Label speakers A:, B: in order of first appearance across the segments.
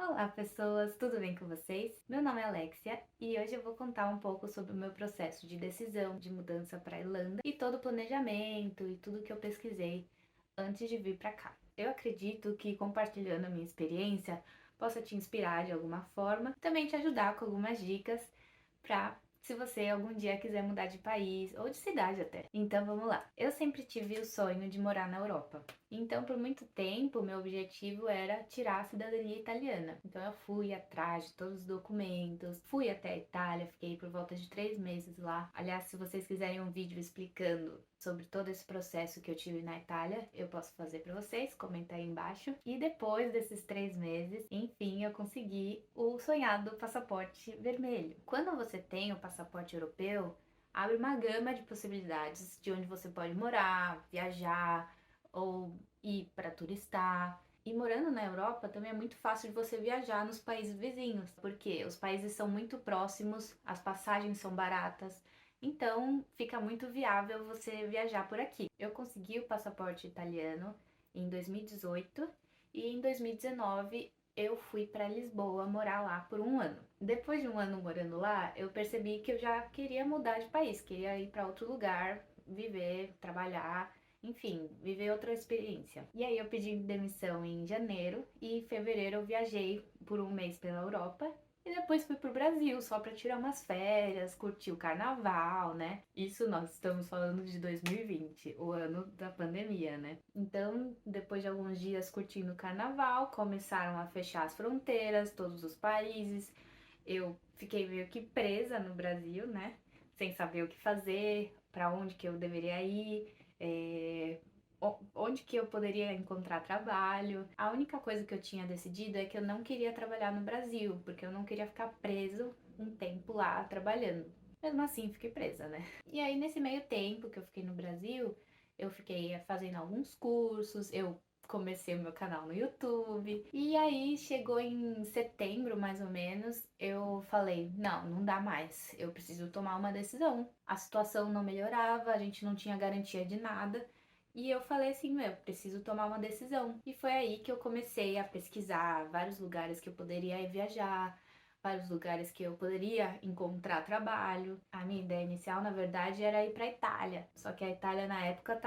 A: Olá pessoas, tudo bem com vocês? Meu nome é Alexia e hoje eu vou contar um pouco sobre o meu processo de decisão de mudança para a Irlanda e todo o planejamento e tudo que eu pesquisei antes de vir para cá. Eu acredito que compartilhando a minha experiência possa te inspirar de alguma forma, também te ajudar com algumas dicas para se você algum dia quiser mudar de país ou de cidade até. Então vamos lá. Eu sempre tive o sonho de morar na Europa. Então, por muito tempo, meu objetivo era tirar a cidadania italiana. Então, eu fui atrás de todos os documentos, fui até a Itália, fiquei por volta de 3 meses lá. Aliás, se vocês quiserem um vídeo explicando sobre todo esse processo que eu tive na Itália, eu posso fazer para vocês, comenta aí embaixo. E depois desses 3 meses, enfim, eu consegui o sonhado passaporte vermelho. Quando você tem o passaporte europeu, abre uma gama de possibilidades de onde você pode morar, viajar ou ir para turistar. E morando na Europa também é muito fácil de você viajar nos países vizinhos, porque os países são muito próximos, as passagens são baratas, então fica muito viável você viajar por aqui. Eu consegui o passaporte italiano em 2018 e em 2019 eu fui para Lisboa morar lá por um ano. Depois de um ano morando lá, eu percebi que eu já queria mudar de país, queria ir para outro lugar, viver, trabalhar, enfim, viver outra experiência. E aí eu pedi demissão em janeiro e em fevereiro eu viajei por um mês pela Europa e depois fui pro Brasil só para tirar umas férias, curtir o carnaval, né? Isso nós estamos falando de 2020, o ano da pandemia, né? Então, depois de alguns dias curtindo o carnaval, começaram a fechar as fronteiras, todos os países. Eu fiquei meio que presa no Brasil, né? Sem saber o que fazer, para onde que eu deveria ir, onde que eu poderia encontrar trabalho. A única coisa que eu tinha decidido é que eu não queria trabalhar no Brasil, porque eu não queria ficar preso um tempo lá trabalhando. Mesmo assim, fiquei presa, né? E aí, nesse meio tempo que eu fiquei no Brasil, eu fiquei fazendo alguns cursos, eu comecei o meu canal no YouTube. E aí chegou em setembro, mais ou menos, eu falei: não, não dá mais. Eu preciso tomar uma decisão. A situação não melhorava, a gente não tinha garantia de nada. E eu falei assim, meu, preciso tomar uma decisão. E foi aí que eu comecei a pesquisar vários lugares que eu poderia viajar, vários lugares que eu poderia encontrar trabalho. A minha ideia inicial, na verdade, era ir para a Itália. Só que a Itália na época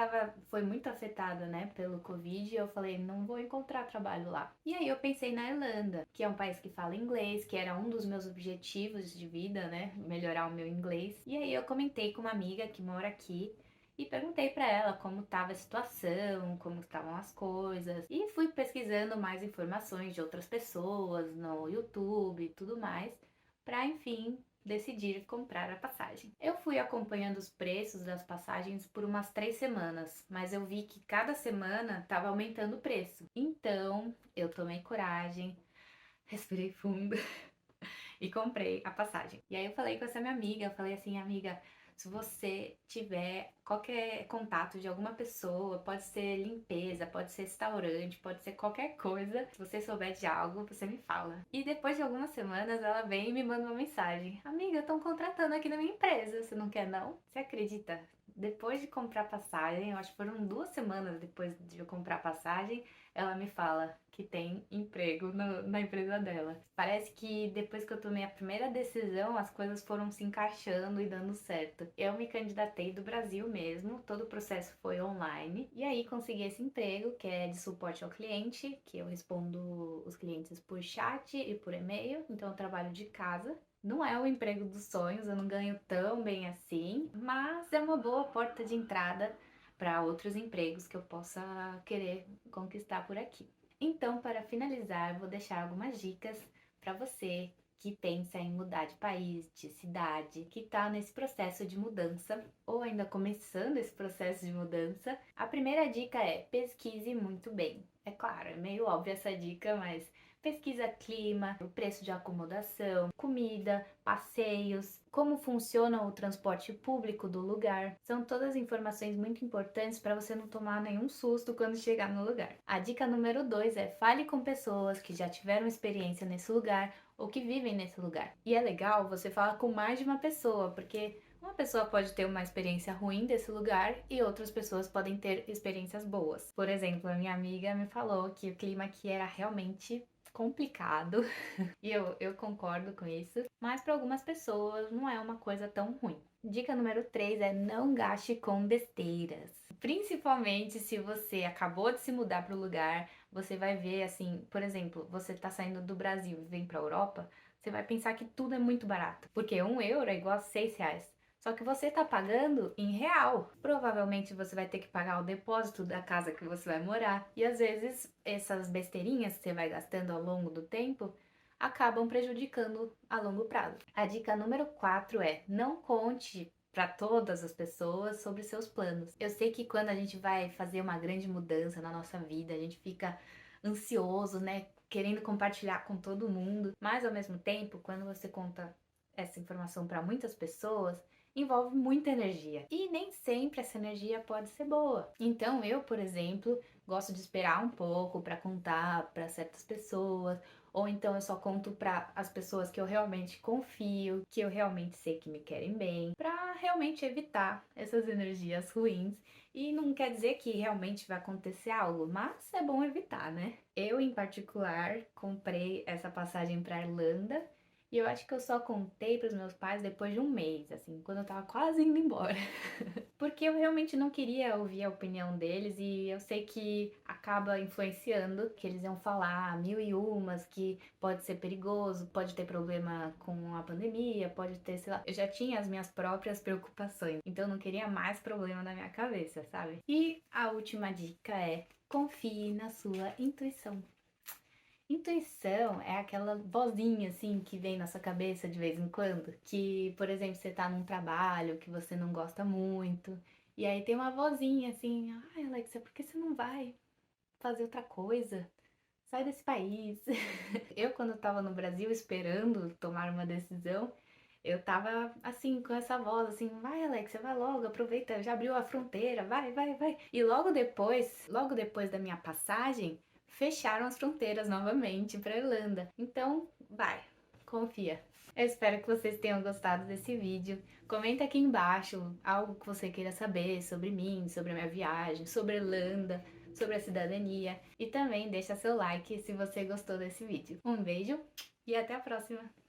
A: foi muito afetada, né, pelo Covid, e eu falei, não vou encontrar trabalho lá. E aí eu pensei na Irlanda, que é um país que fala inglês, que era um dos meus objetivos de vida, né, melhorar o meu inglês. E aí eu comentei com uma amiga que mora aqui e perguntei para ela como estava a situação, como estavam as coisas, e fui pesquisando mais informações de outras pessoas no YouTube e tudo mais, para enfim decidir comprar a passagem. Eu fui acompanhando os preços das passagens por umas 3 semanas, mas eu vi que cada semana estava aumentando o preço. Então eu tomei coragem, respirei fundo e comprei a passagem. E aí eu falei com essa minha amiga, eu falei assim, amiga, se você tiver qualquer contato de alguma pessoa, pode ser limpeza, pode ser restaurante, pode ser qualquer coisa, se você souber de algo, você me fala. E depois de algumas semanas ela vem e me manda uma mensagem: amiga, estão contratando aqui na minha empresa, você não quer não? Você acredita? Depois de comprar passagem, eu acho que foram 2 semanas depois de eu comprar passagem, ela me fala que tem emprego na empresa dela. Parece que depois que eu tomei a primeira decisão, as coisas foram se encaixando e dando certo. Eu me candidatei do Brasil mesmo, todo o processo foi online, e aí consegui esse emprego, que é de suporte ao cliente, que eu respondo os clientes por chat e por e-mail, então eu trabalho de casa. Não é o emprego dos sonhos, eu não ganho tão bem assim, mas é uma boa porta de entrada para outros empregos que eu possa querer conquistar por aqui. Então, para finalizar, eu vou deixar algumas dicas para você que pensa em mudar de país, de cidade, que está nesse processo de mudança ou ainda começando esse processo de mudança. A primeira dica é: pesquise muito bem. É claro, é meio óbvia essa dica, mas pesquisa clima, o preço de acomodação, comida, passeios, como funciona o transporte público do lugar. São todas informações muito importantes para você não tomar nenhum susto quando chegar no lugar. A dica número 2 é: fale com pessoas que já tiveram experiência nesse lugar ou que vivem nesse lugar. E é legal você falar com mais de uma pessoa, porque uma pessoa pode ter uma experiência ruim desse lugar e outras pessoas podem ter experiências boas. Por exemplo, a minha amiga me falou que o clima aqui era realmente complicado e eu concordo com isso, mas para algumas pessoas não é uma coisa tão ruim. Dica número 3 é não gaste com besteiras. Principalmente se você acabou de se mudar para o lugar, você vai ver assim, por exemplo, você tá saindo do Brasil e vem para a Europa, você vai pensar que tudo é muito barato, porque 1 euro é igual a 6 reais. Só que você tá pagando em real. Provavelmente você vai ter que pagar o depósito da casa que você vai morar. E às vezes essas besteirinhas que você vai gastando ao longo do tempo acabam prejudicando a longo prazo. A dica número 4 é: não conte para todas as pessoas sobre seus planos. Eu sei que quando a gente vai fazer uma grande mudança na nossa vida, a gente fica ansioso, né? Querendo compartilhar com todo mundo, mas ao mesmo tempo, quando você conta essa informação para muitas pessoas, envolve muita energia e nem sempre essa energia pode ser boa. Então, eu, por exemplo, gosto de esperar um pouco para contar para certas pessoas, ou então eu só conto para as pessoas que eu realmente confio, que eu realmente sei que me querem bem, para realmente evitar essas energias ruins. E não quer dizer que realmente vai acontecer algo, mas é bom evitar, né? Eu, em particular, comprei essa passagem para Irlanda e eu acho que eu só contei para os meus pais depois de um mês, assim, quando eu tava quase indo embora. Porque eu realmente não queria ouvir a opinião deles e eu sei que acaba influenciando, que eles iam falar mil e umas, que pode ser perigoso, pode ter problema com a pandemia, pode ter, sei lá. Eu já tinha as minhas próprias preocupações, então eu não queria mais problema na minha cabeça, sabe? E a última dica é: confie na sua intuição. Intuição é aquela vozinha assim que vem na sua cabeça de vez em quando, que, por exemplo, você tá num trabalho que você não gosta muito, e aí tem uma vozinha assim: ai, Alexia, por que você não vai fazer outra coisa? Sai desse país. Eu, quando tava no Brasil esperando tomar uma decisão, eu tava assim, com essa voz assim: vai, Alexia, vai logo, aproveita, já abriu a fronteira, vai, vai, vai. E logo depois da minha passagem, fecharam as fronteiras novamente para Irlanda. Então, vai, confia. Eu espero que vocês tenham gostado desse vídeo. Comenta aqui embaixo algo que você queira saber sobre mim, sobre a minha viagem, sobre Irlanda, sobre a cidadania. E também deixa seu like se você gostou desse vídeo. Um beijo e até a próxima!